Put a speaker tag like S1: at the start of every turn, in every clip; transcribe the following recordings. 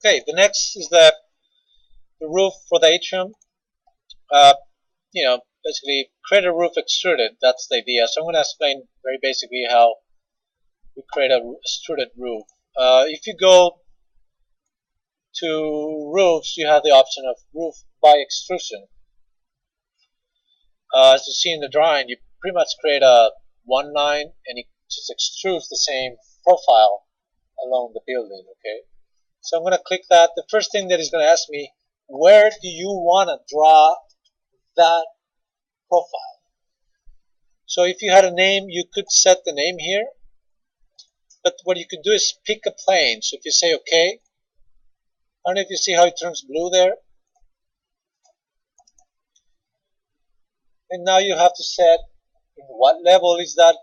S1: Okay, the next is the roof for the atrium. Basically create a roof extruded. That's the idea. So I'm going to explain very basically how we create a extruded roof. If you go to roofs, you have the option of roof by extrusion. As you see in the drawing, you pretty much create a one line and it just extrudes the same profile along the building. Okay, so I'm going to click that. The first thing that is going to ask me, where do you want to draw that profile? So if you had a name, you could set the name here, but what you could do is pick a plane. So if you say OK, I don't know if you see how it turns blue there, and now you have to set in what level is that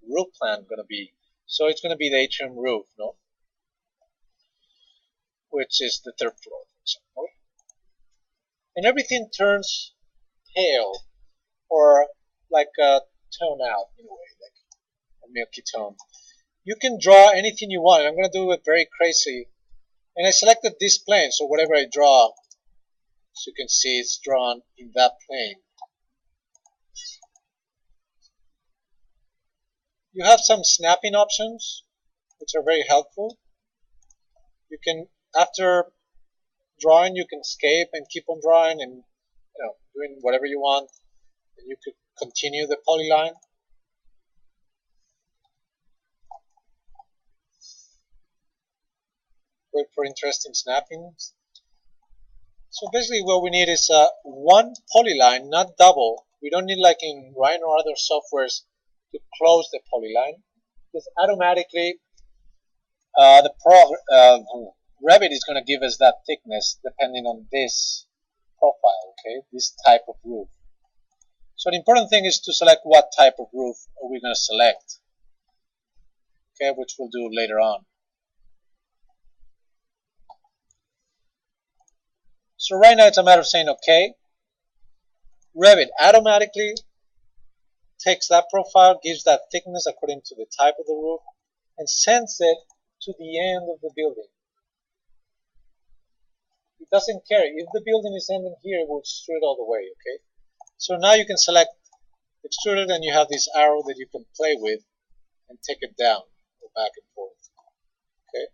S1: roof plan going to be. So it's going to be the atrium roof, no? Which is the third floor, for example. And everything turns pale or like a tone out in a way, like a milky tone. You can draw anything you want. I'm going to do it very crazy. And I selected this plane, so whatever I draw, as you can see, it's drawn in that plane. You have some snapping options, which are very helpful. You can, after drawing, you can escape and keep on drawing and doing whatever you want. And you could continue the polyline. Wait for interesting snappings. So basically what we need is one polyline, not double. We don't need, like in Rhino or other softwares, to close the polyline. Because automatically Revit is going to give us that thickness depending on this profile, okay, this type of roof. So the important thing is to select what type of roof are we going to select, okay, which we'll do later on. So right now it's a matter of saying OK. Revit automatically takes that profile, gives that thickness according to the type of the roof, and sends it to the end of the building. It doesn't care. If the building is ending here, it will extrude all the way, okay? So now you can select extruded and you have this arrow that you can play with and take it down, go back and forth, okay?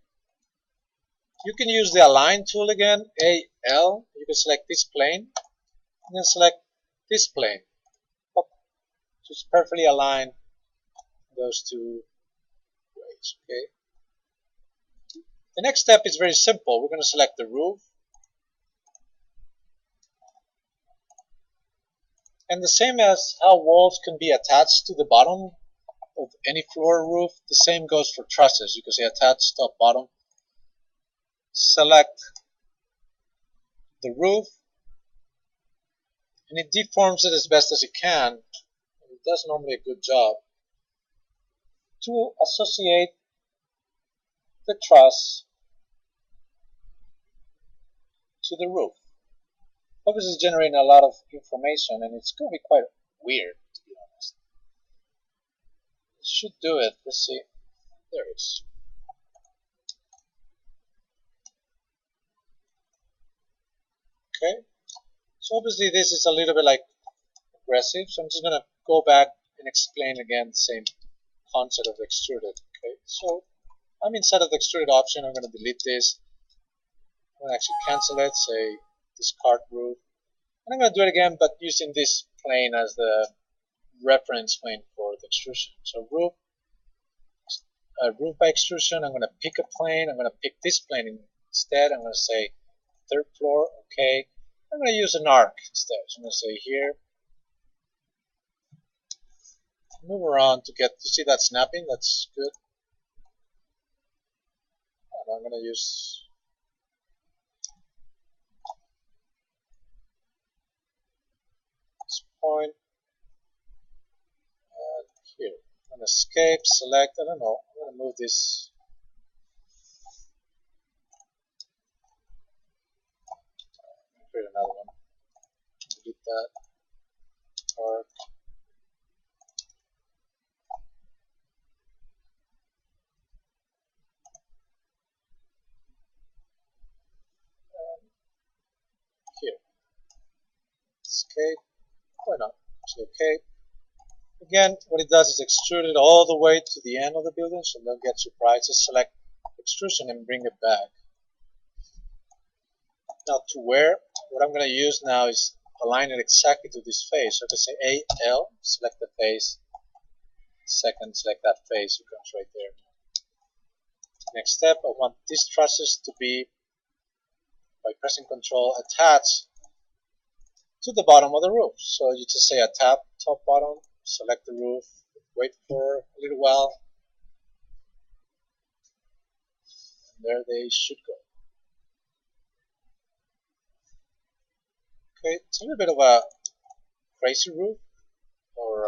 S1: You can use the align tool again, AL. You can select this plane and then select this plane. Just perfectly align those two ways, okay? The next step is very simple. We're going to select the roof. And the same as how walls can be attached to the bottom of any floor roof, the same goes for trusses. You can say attach top bottom. Select the roof, and it deforms it as best as it can. It does normally a good job to associate the truss to the roof. Obviously, it's generating a lot of information, and it's going to be quite weird, to be honest. It should do it. Let's see. There it is. Okay. So obviously, this is a little bit like aggressive. So I'm just going to go back and explain again the same concept of extruded. Okay. So I'm inside of the extruded option. I'm going to delete this. I'm going to actually cancel it. Say discard roof. And I'm going to do it again, but using this plane as the reference plane for the extrusion. So roof by extrusion. I'm going to pick a plane. I'm going to pick this plane instead. I'm going to say third floor. Okay. I'm going to use an arc instead. So I'm going to say here. Move around to get, you see that snapping? That's good. And I'm going to use this point. And here. I'm going to escape, select, I don't know. I'm going to move this. Create another one. Delete that. Arc. Okay, why not? So okay. Again, what it does is extrude it all the way to the end of the building, so don't get surprised. Just select extrusion and bring it back. Now to where? What I'm going to use now is align it exactly to this face. So I can say AL, select the face. Second, select that face. It comes right there. Next step, I want these trusses to be, by pressing Control, attached to the bottom of the roof. So you just say a tab, top, bottom, select the roof, wait for a little while, and there they should go. Okay, it's a little bit of a crazy roof, or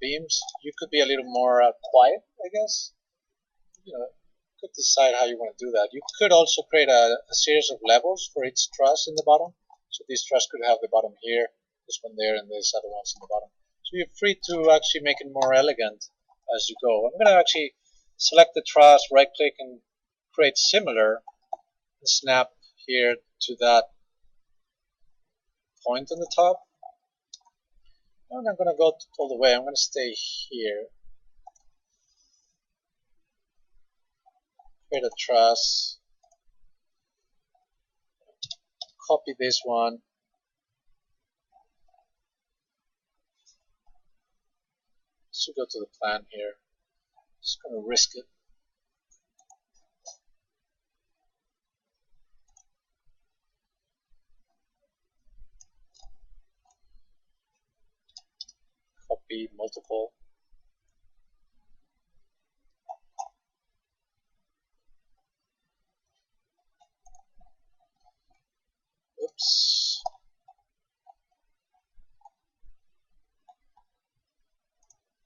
S1: beams. You could be a little more quiet, I guess. You know, you could decide how you want to do that. You could also create a series of levels for each truss in the bottom. So this truss could have the bottom here, this one there, and this other one's in the bottom. So you're free to actually make it more elegant as you go. I'm going to actually select the truss, right click, and create similar, and snap here to that point on the top. And I'm going to go all the way. I'm going to stay here. Create a truss. Copy this one. So go to the plan here. Just going to risk it. Copy multiple. Oops.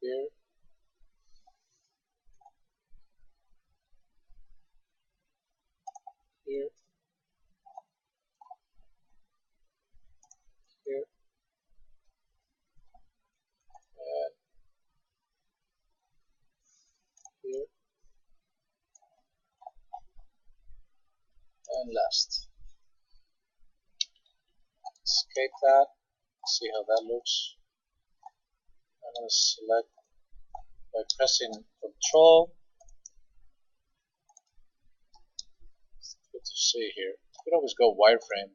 S1: Here. Here. Here. And here. And last. Escape that. See how that looks. I'm going to select by pressing Control. It's good to see here. You can always go wireframe.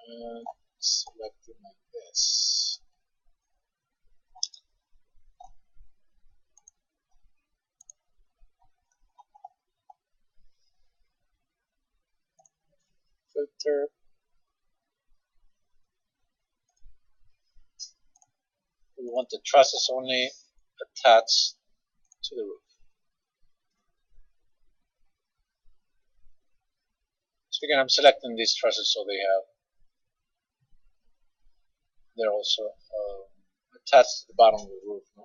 S1: And select it like this. Filter. We want the trusses only attached to the roof. So again, I'm selecting these trusses so they're also attached to the bottom of the roof. No?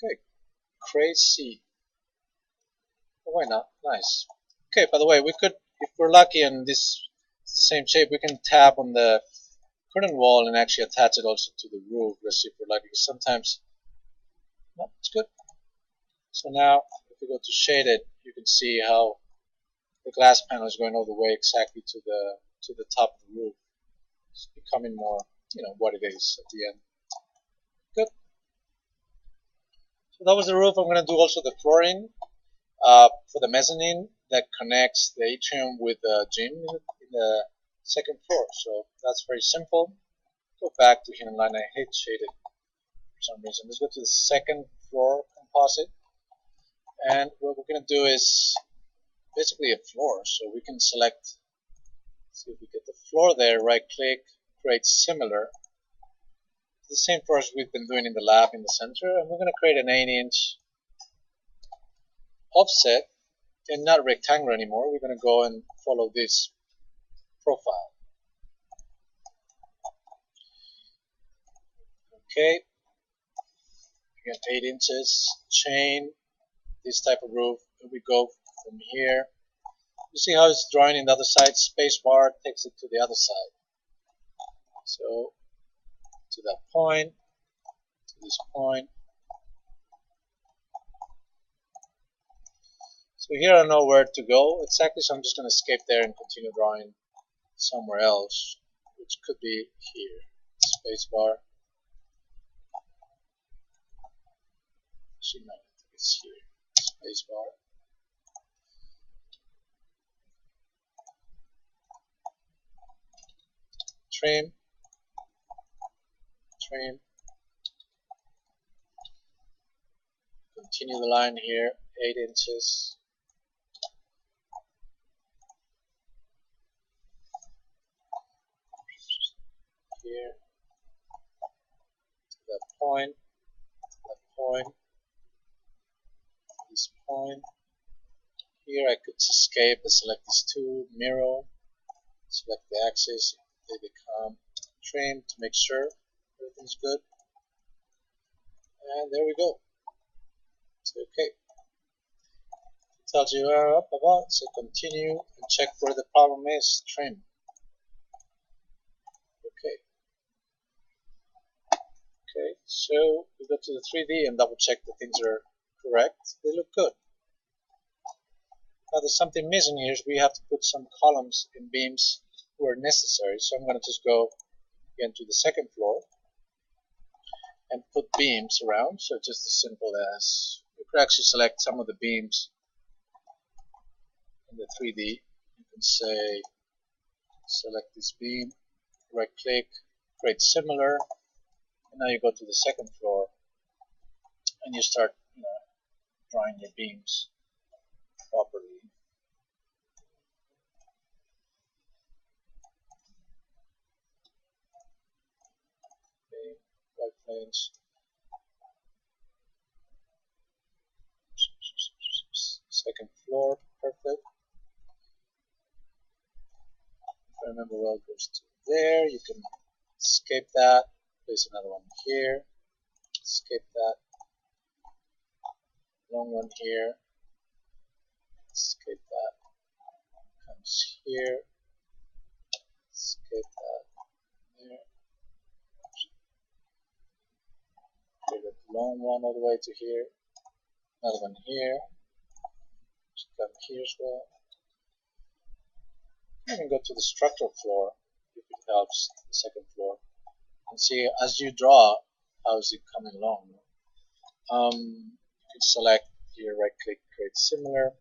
S1: Okay, crazy. Why not? Nice. Okay, by the way, we could, if we're lucky and this is the same shape, we can tap on the curtain wall and actually attach it also to the roof. Let's see if we're lucky, because sometimes, no, it's good. So now, if we go to shaded, you can see how the glass panel is going all the way exactly to the top of the roof. It's becoming more, what it is at the end. Good. So that was the roof. I'm going to do also the flooring for the mezzanine that connects the atrium with the gym in the second floor. So that's very simple. Go back to hidden line. I hate shaded for some reason. Let's go to the second floor composite. And what we're going to do is basically a floor. So we can select, see if we get the floor there, right click, create similar. The same floor as we've been doing in the lab in the center. And we're going to create an 8-inch offset, and not rectangular anymore. We're going to go and follow this profile. Okay. Again, 8 inches, chain, this type of roof. And we go from here. You see how it's drawing in the other side? Space bar takes it to the other side. So to that point, to this point. So here I know where to go exactly, so I'm just going to escape there and continue drawing somewhere else, which could be here. Spacebar. Actually, no, I think it's here. Spacebar. Trim. Trim. Continue the line here, 8 inches. Here. To that point. To that point. This point. Here I could escape and select these two, mirror, select the axis, they become trimmed to make sure everything's good. And there we go. It's okay. It tells you up about, so continue and check where the problem is, trim. Okay. Okay, so we go to the 3D and double check that things are correct. They look good. Now there's something missing here, so we have to put some columns and beams where necessary. So I'm going to just go again to the second floor and put beams around. So just as simple as you could actually select some of the beams in the 3D. You can say select this beam, right click, create similar, and now you go to the second floor and you start drawing your beams properly. Okay, right planes. Second floor, perfect. If I remember well, it goes to there. You can escape that, place another one here, escape that, long one here, escape that, comes here, escape that, there, create a long one all the way to here, another one here, come here as well. You can go to the structural floor if it helps, the second floor, and see as you draw how is it coming along. You can select here, right click, create similar.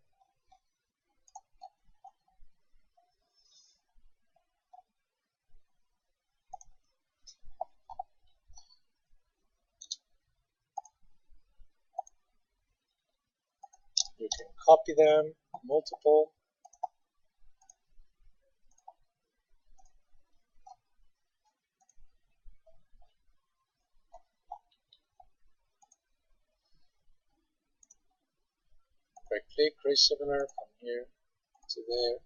S1: You can copy them, multiple. Right click, create similar from here to there.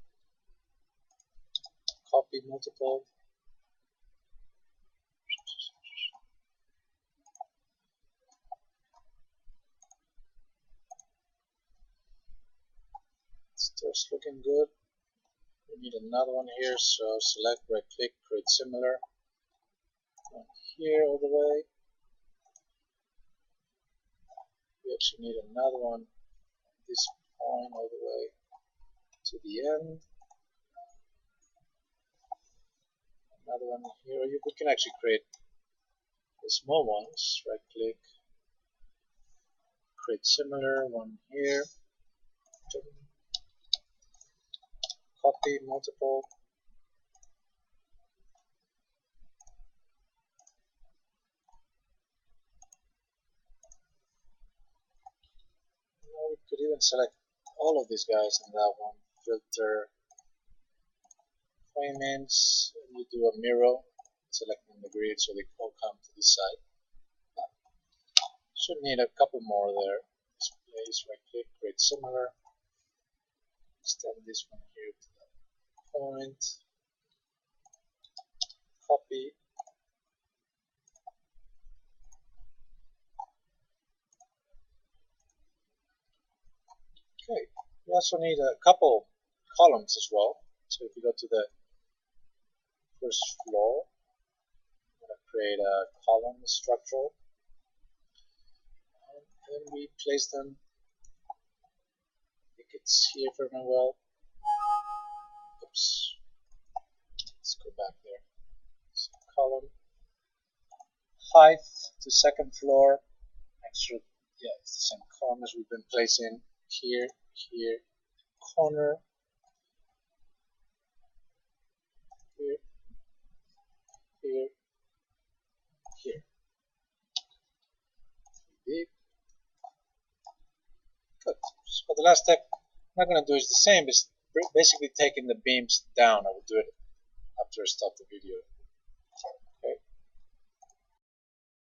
S1: Copy multiple. Starts looking good. We need another one here, so select, right click, create similar. One here all the way. We actually need another one at this point all the way to the end. Another one here. We can actually create the small ones. Right click, create similar, one here. Copy multiple. We could even select all of these guys in that one. Filter, framings, and you do a mirror, selecting the grid so they all come to this side. Should need a couple more there. This place, right click, create similar. Extend this one here to that point. Copy. Okay, we also need a couple columns as well. So if you go to the first floor, I'm going to create a column structure, and then we place them. I think it's here for my well. Oops. Let's go back there. So column height to second floor. Extra, yeah, it's the same column as we've been placing here, here, corner, here, here, here. Big. Good. So the last step I'm not going to do is the same. It's basically taking the beams down. I will do it after I stop the video.